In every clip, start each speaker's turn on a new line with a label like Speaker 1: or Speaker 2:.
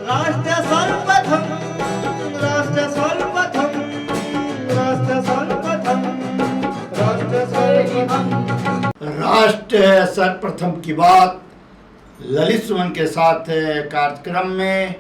Speaker 1: राष्ट्र सर्वप्रथम, राष्ट्र सर्वप्रथम, राष्ट्र सर्वप्रथम, राष्ट्र सर्वप्रथम।
Speaker 2: राष्ट्र सर्वप्रथम की बात ललित सुमन के साथ कार्यक्रम में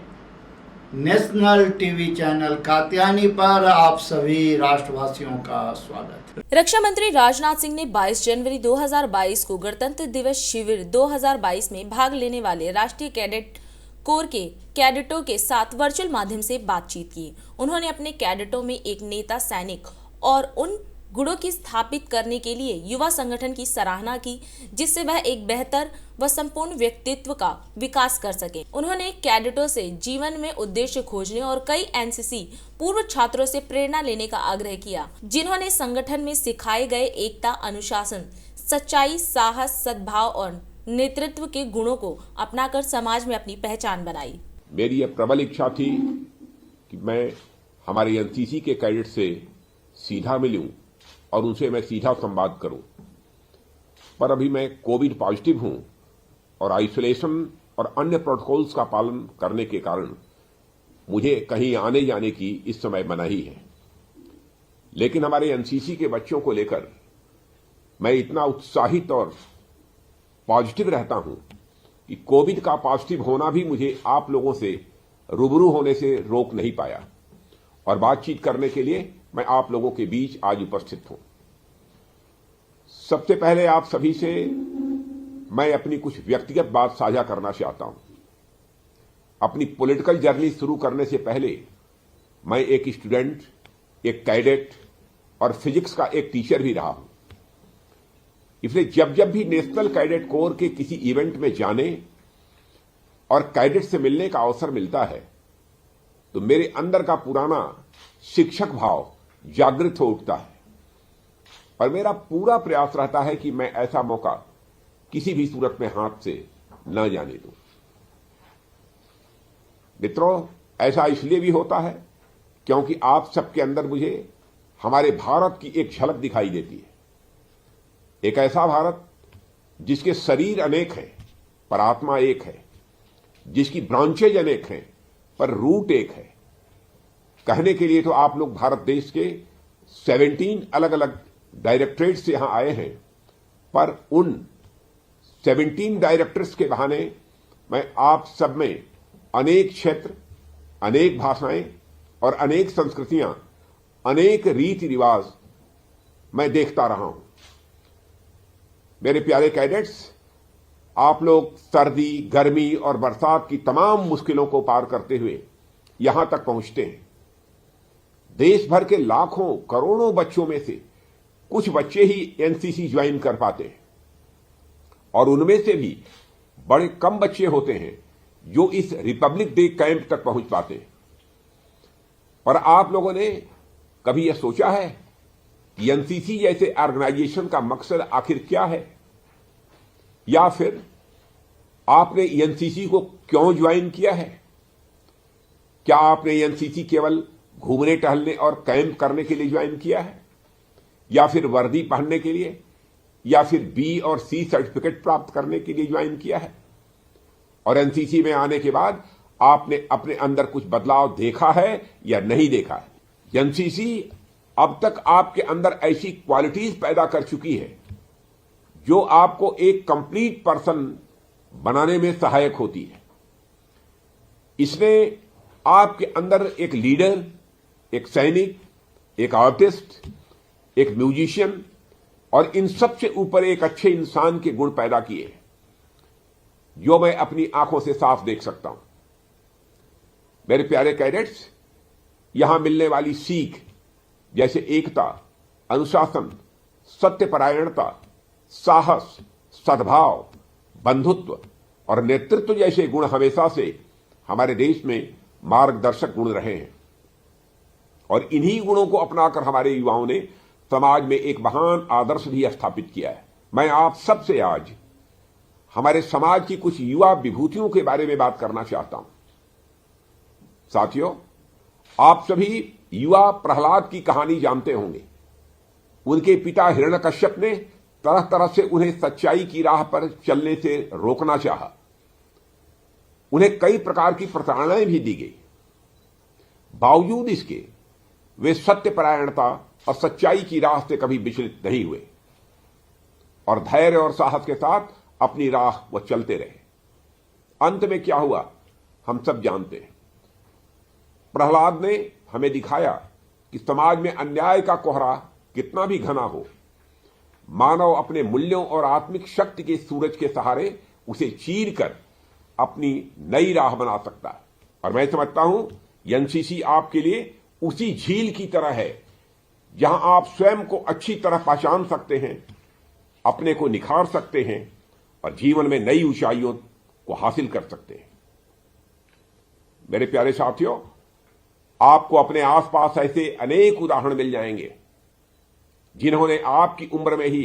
Speaker 2: नेशनल टीवी चैनल कात्यायनी पर आप सभी राष्ट्रवासियों का स्वागत है।
Speaker 3: रक्षा मंत्री राजनाथ सिंह ने 22 जनवरी 2022 को गणतंत्र दिवस शिविर 2022 में भाग लेने वाले राष्ट्रीय कैडेट कोर के कैडेटों के साथ वर्चुअल माध्यम से बातचीत की। उन्होंने अपने कैडेटों में एक नेता सैनिक और उन गुणों की स्थापित करने के लिए युवा संगठन की सराहना की जिससे वह एक बेहतर व संपूर्ण व्यक्तित्व का विकास कर सके। उन्होंने कैडेटों से जीवन में उद्देश्य खोजने और कई एनसीसी पूर्व छात्रों से प्रेरणा लेने का आग्रह किया, जिन्होंने संगठन में सिखाए गए एकता, अनुशासन, सच्चाई, साहस, सद्भाव और नेतृत्व के गुणों को अपनाकर समाज में अपनी पहचान बनाई।
Speaker 4: मेरी यह प्रबल इच्छा थी कि मैं हमारे एनसीसी के कैडेट से सीधा मिलूं और उनसे मैं सीधा संवाद करूं, पर अभी मैं कोविड पॉजिटिव हूं और आइसोलेशन और अन्य प्रोटोकॉल्स का पालन करने के कारण मुझे कहीं आने जाने की इस समय मनाही है। लेकिन हमारे एनसीसी के बच्चों को लेकर मैं इतना उत्साहित और पॉजिटिव रहता हूं कि कोविड का पॉजिटिव होना भी मुझे आप लोगों से रूबरू होने से रोक नहीं पाया और बातचीत करने के लिए मैं आप लोगों के बीच आज उपस्थित हूं। सबसे पहले आप सभी से मैं अपनी कुछ व्यक्तिगत बात साझा करना चाहता हूं। अपनी पॉलिटिकल जर्नी शुरू करने से पहले मैं एक स्टूडेंट, एक कैडेट और फिजिक्स का एक टीचर भी रहा हूं। इसलिए जब जब भी नेशनल कैडेट कोर के किसी इवेंट में जाने और कैडेट से मिलने का अवसर मिलता है तो मेरे अंदर का पुराना शिक्षक भाव जागृत हो उठता है और मेरा पूरा प्रयास रहता है कि मैं ऐसा मौका किसी भी सूरत में हाथ से न जाने दूं। मित्रों, ऐसा इसलिए भी होता है क्योंकि आप सबके अंदर मुझे हमारे भारत की एक झलक दिखाई देती है। एक ऐसा भारत जिसके शरीर अनेक हैं पर आत्मा एक है, जिसकी ब्रांचेज अनेक हैं पर रूट एक है। कहने के लिए तो आप लोग भारत देश के 17 अलग अलग डायरेक्टरेट से यहां आए हैं, पर उन 17 डायरेक्टर्स के बहाने मैं आप सब में अनेक क्षेत्र, अनेक भाषाएं और अनेक संस्कृतियां, अनेक रीति रिवाज मैं देखता रहा हूं। मेरे प्यारे कैडेट्स, आप लोग सर्दी, गर्मी और बरसात की तमाम मुश्किलों को पार करते हुए यहां तक पहुंचते हैं। देश भर के लाखों करोड़ों बच्चों में से कुछ बच्चे ही एनसीसी ज्वाइन कर पाते हैं और उनमें से भी बड़े कम बच्चे होते हैं जो इस रिपब्लिक डे कैंप तक पहुंच पाते हैं। पर आप लोगों ने कभी यह सोचा है कि एनसीसी जैसे ऑर्गेनाइजेशन का मकसद आखिर क्या है, या फिर आपने एनसीसी को क्यों ज्वाइन किया है? क्या आपने एनसीसी केवल घूमने टहलने और कैंप करने के लिए ज्वाइन किया है, या फिर वर्दी पहनने के लिए, या फिर बी और सी सर्टिफिकेट प्राप्त करने के लिए ज्वाइन किया है? और एनसीसी में आने के बाद आपने अपने अंदर कुछ बदलाव देखा है या नहीं देखा है? एनसीसी अब तक आपके अंदर ऐसी क्वालिटीज पैदा कर चुकी है जो आपको एक कंप्लीट पर्सन बनाने में सहायक होती है। इसने आपके अंदर एक लीडर, एक सैनिक, एक आर्टिस्ट, एक म्यूजिशियन और इन सबसे ऊपर एक अच्छे इंसान के गुण पैदा किए हैं जो मैं अपनी आंखों से साफ देख सकता हूं। मेरे प्यारे कैडेट्स, यहां मिलने वाली सीख जैसे एकता, अनुशासन, सत्यपरायणता, साहस, सद्भाव, बंधुत्व और नेतृत्व जैसे गुण हमेशा से हमारे देश में मार्गदर्शक गुण रहे हैं और इन्हीं गुणों को अपनाकर हमारे युवाओं ने समाज में एक महान आदर्श भी स्थापित किया है। मैं आप सबसे आज हमारे समाज की कुछ युवा विभूतियों के बारे में बात करना चाहता हूं। साथियों, आप सभी युवा प्रहलाद की कहानी जानते होंगे। उनके पिता हिरण्यकश्यप ने तरह तरह से उन्हें सच्चाई की राह पर चलने से रोकना चाहा। उन्हें कई प्रकार की प्रताड़नाएं भी दी गई। बावजूद इसके वे सत्यपरायणता और सच्चाई की राह से कभी विचलित नहीं हुए और धैर्य और साहस के साथ अपनी राह वो चलते रहे। अंत में क्या हुआ हम सब जानते हैं। प्रहलाद ने हमें दिखाया कि समाज में अन्याय का कोहरा कितना भी घना हो, मानव अपने मूल्यों और आत्मिक शक्ति के सूरज के सहारे उसे चीरकर अपनी नई राह बना सकता है। और मैं समझता हूं एनसीसी आपके लिए उसी झील की तरह है जहां आप स्वयं को अच्छी तरह पहचान सकते हैं, अपने को निखार सकते हैं और जीवन में नई ऊंचाइयों को हासिल कर सकते हैं। मेरे प्यारे साथियों, आपको अपने आसपास ऐसे अनेक उदाहरण मिल जाएंगे जिन्होंने आपकी उम्र में ही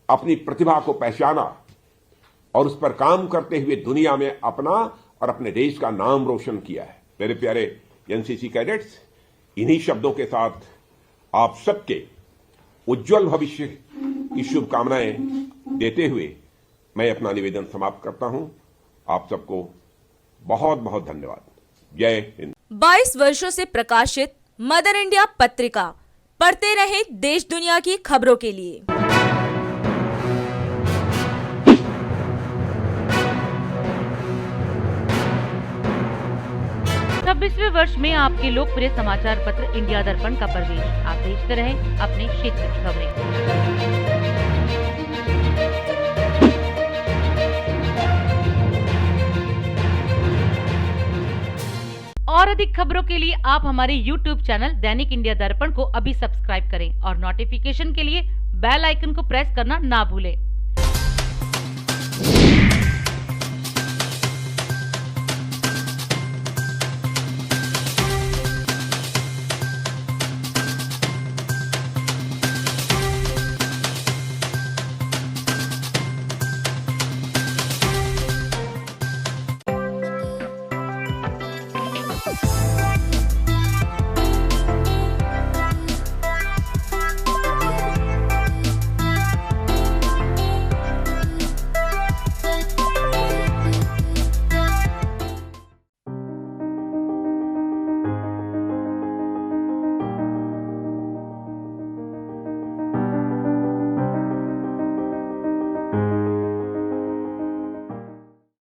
Speaker 4: अपनी प्रतिभा को पहचाना और उस पर काम करते हुए दुनिया में अपना और अपने देश का नाम रोशन किया है। मेरे प्यारे एनसीसी कैडेट्स, इन्हीं शब्दों के साथ आप सबके उज्जवल भविष्य की शुभकामनाएं देते हुए मैं अपना निवेदन समाप्त करता हूं। आप सबको बहुत बहुत धन्यवाद। जय हिंद।
Speaker 3: 22 वर्षों से प्रकाशित मदर इंडिया पत्रिका पढ़ते रहे देश दुनिया की खबरों के लिए।
Speaker 5: 26वें वर्ष में आपके लोकप्रिय समाचार पत्र इंडिया दर्पण का प्रवेश। आप देखते रहे अपने क्षेत्र की खबरें। और अधिक खबरों के लिए आप हमारे YouTube चैनल दैनिक इंडिया दर्पण को अभी सब्सक्राइब करें और नोटिफिकेशन के लिए बेल आइकन को प्रेस करना ना भूलें।